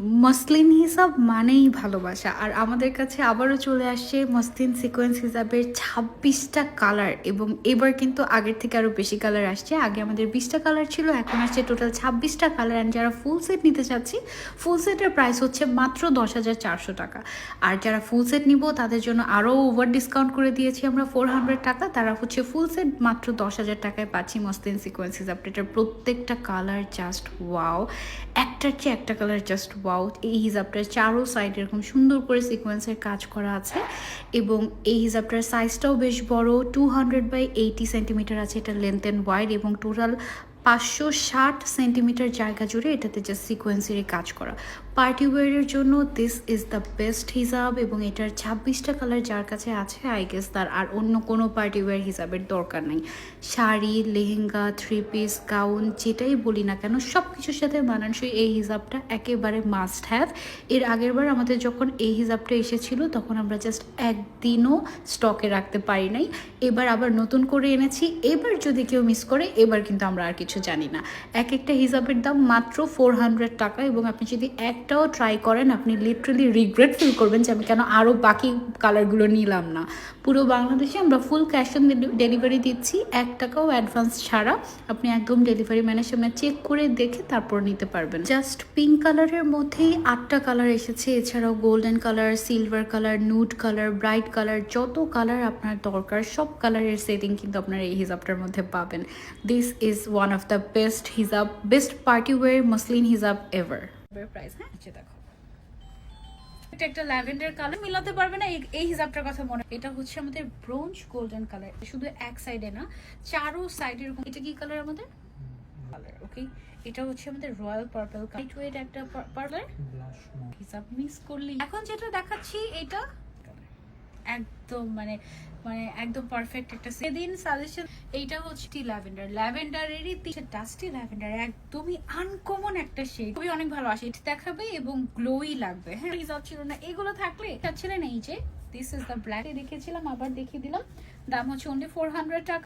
Muslin হিসাব মানেই ভালোবাসা। আর আমাদের কাছে আবারও চলে আসছে মসলিন সিকোয়েন্স হিসাবের 26টা কালার, এবং এবার কিন্তু আগের থেকে আরও বেশি কালার আসছে। আগে আমাদের 20টা কালার ছিল, এখন আসছে টোটাল 26টা কালার। অ্যান্ড যারা ফুল সেট নিতে চাচ্ছি, ফুল সেটের প্রাইস হচ্ছে মাত্র 10,400 টাকা। আর যারা ফুল সেট নিব তাদের জন্য আরও ওভার ডিসকাউন্ট করে দিয়েছি আমরা 400 টাকা। তারা হচ্ছে ফুল সেট মাত্র 10,000 টাকায় পাচ্ছি মসলিন সিকোয়েন্স হিসাবটা। এটার প্রত্যেকটা কালার জাস্ট ওয়াও, একটার চেয়ে একটা কালার জাস্ট ওয়াও। এই হিজাবটার চারো সাইড এরকম সুন্দর করে সিকোয়েন্সের কাজ করা আছে, এবং এই হিজাবটার সাইজটাও বেশ বড়, 200/80 সেন্টিমিটার আছে এটা লেন্থ অ্যান্ড ওয়াইড, এবং টোটাল 560 সেন্টিমিটার জায়গা জুড়ে এটাতে জাস্ট সিকোয়েন্সেরই কাজ করা। পার্টি ওয়ারের জন্য দিস ইজ দ্য বেস্ট হিসাব, এবং এটার 26টা কালার যার কাছে আছে আই গেস তার আর অন্য কোনো পার্টি ওয়ার হিসাবের দরকার নেই। Sari, lehenga, three piece, gown যেটাই বলি না কেন সব কিছুর সাথে মানানসই এই হিসাবটা একেবারে মাস্ট হ্যাভ। এর আগের বার আমাদের যখন এই হিসাবটা এসেছিল তখন আমরা জাস্ট একদিনও স্টকে রাখতে পারি নাই, এবার আবার নতুন করে এনেছি। এবার যদি কেউ মিস করে, এবার কিন্তু আমরা আর কিছু জানি না। এক একটা হিসাবের দাম মাত্র 400 টাকা, এবং আপনি যদি একটাও ট্রাই করেন আপনি লিটারালি রিগ্রেট ফিল করবেন যে আমি কেন আরও বাকি কালারগুলো নিলাম না। পুরো বাংলাদেশে আমরা ফুল ক্যাশ অন ডেলিভারি দিচ্ছি, 1 টাকাও অ্যাডভান্স ছাড়া। আপনি একদম ডেলিভারি ম্যানের সামনে চেক করে দেখে তারপর নিতে পারবেন। জাস্ট পিঙ্ক কালারের মধ্যেই 8টা কালার এসেছে, এছাড়াও golden colour, silver colour, nude colour, bright colour, যত কালার আপনার দরকার সব কালারের সেটিং কিন্তু আপনার এই হিজাবটার মধ্যে পাবেন। This is one of the best হিজাব, বেস্ট পার্টি ওয়ার মসলিন হিজাব এভার। প্রাইস হ্যাঁ দেখো, এটা একটা ল্যাভেন্ডার কালার, মিলাতে পারবে না এই হিজাবটার কথা মনে। এটা হচ্ছে আমাদের ব্রোঞ্জ গোল্ডেন কালার, শুধু এক সাইডে না চারো সাইডে এরকম। এটা কি কালার আমাদের কালার? ওকে, এটা হচ্ছে আমাদের রয়্যাল পার্পল লাইট ওয়েট একটা পার্লার হিসাব মিস করলি। এখন যেটা দেখাচ্ছি এটা একদম মানে মানে একদম পারফেক্ট একটা সেদিন সাজেশন। এইটা হচ্ছে ল্যাভেন্ডার, ল্যাভেন্ডারেরই ডাস্টি ল্যাভেন্ডার, একদমই আনকমন একটা শেড, খুবই অনেক ভালো আসে, এটা দেখাবে এবং গ্লোই লাগবে। হ্যাঁ হিসাব ছিল না, এগুলো থাকলে চাচ্ছিলেন এই যে দিস ইজ দ্য ব্ল্যাক দেখেছিলাম, আবার দেখিয়ে দিলাম। দাম হচ্ছে অনলি 400 টাকা।